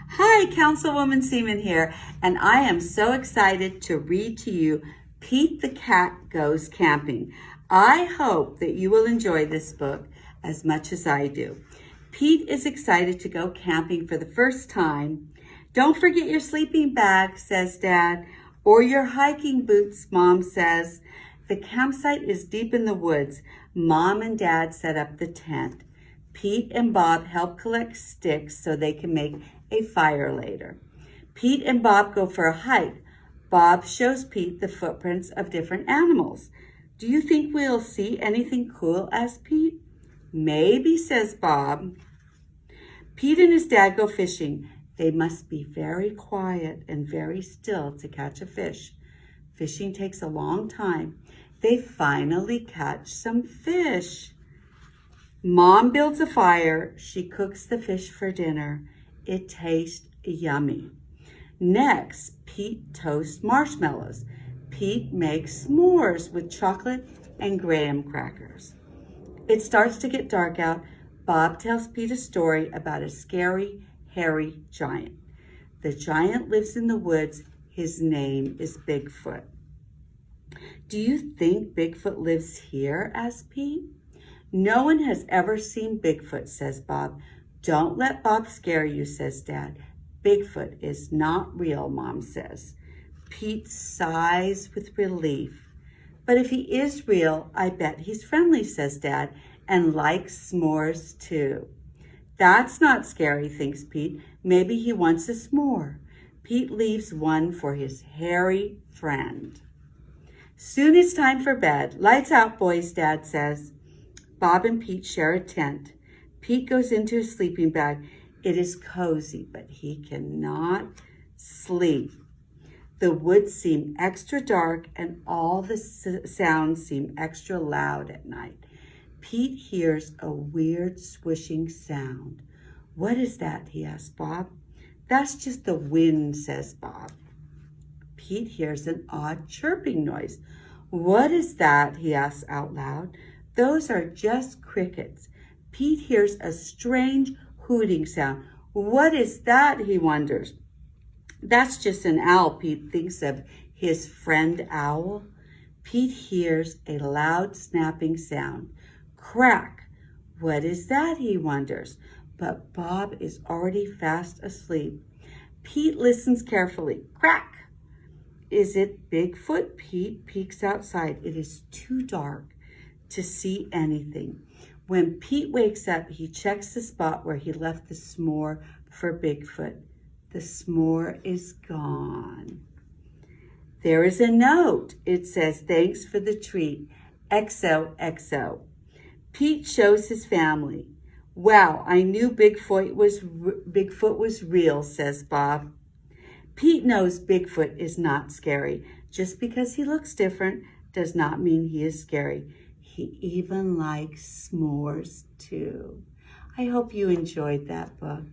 Hi, Councilwoman Seaman here, and I am so excited to read to you Pete the Cat Goes Camping. I hope that you will enjoy this book as much as I do. Pete is excited to go camping for the first time. Don't forget your sleeping bag, says Dad, or your hiking boots, Mom says. The campsite is deep in the woods. Mom and Dad set up the tent. Pete and Bob help collect sticks so they can make a fire later. Pete and Bob go for a hike. Bob shows Pete the footprints of different animals. Do you think we'll see anything cool? Asks Pete. Maybe, says Bob. Pete and his dad go fishing. They must be very quiet and very still to catch a fish. Fishing takes a long time. They finally catch some fish. Mom builds a fire. She cooks the fish for dinner. It tastes yummy. Next, Pete toasts marshmallows. Pete makes s'mores with chocolate and graham crackers. It starts to get dark out. Bob tells Pete a story about a scary, hairy giant. The giant lives in the woods. His name is Bigfoot. Do you think Bigfoot lives here? Asks Pete. No one has ever seen Bigfoot, says Bob. Don't let Bob scare you, says Dad. Bigfoot is not real, Mom says. Pete sighs with relief. But if he is real, I bet he's friendly, says Dad, and likes s'mores too. That's not scary, thinks Pete. Maybe he wants a s'more. Pete leaves one for his hairy friend. Soon it's time for bed. Lights out, boys, Dad says. Bob and Pete share a tent. Pete goes into his sleeping bag. It is cozy, but he cannot sleep. The woods seem extra dark and all the sounds seem extra loud at night. Pete hears a weird swishing sound. What is that? He asks Bob. That's just the wind, says Bob. Pete hears an odd chirping noise. What is that? He asks out loud. Those are just crickets. Pete hears a strange hooting sound. What is that? He wonders. That's just an owl. Pete thinks of his friend Owl. Pete hears a loud snapping sound. Crack. What is that? He wonders. But Bob is already fast asleep. Pete listens carefully. Crack. Is it Bigfoot? Pete peeks outside. It is too dark to see anything. When Pete wakes up, he checks the spot where he left the s'more for Bigfoot. The s'more is gone. There is a note. It says, thanks for the treat. XOXO. Pete shows his family. Wow, I knew Bigfoot was real, says Bob. Pete knows Bigfoot is not scary. Just because he looks different does not mean he is scary. He even likes s'mores too. I hope you enjoyed that book.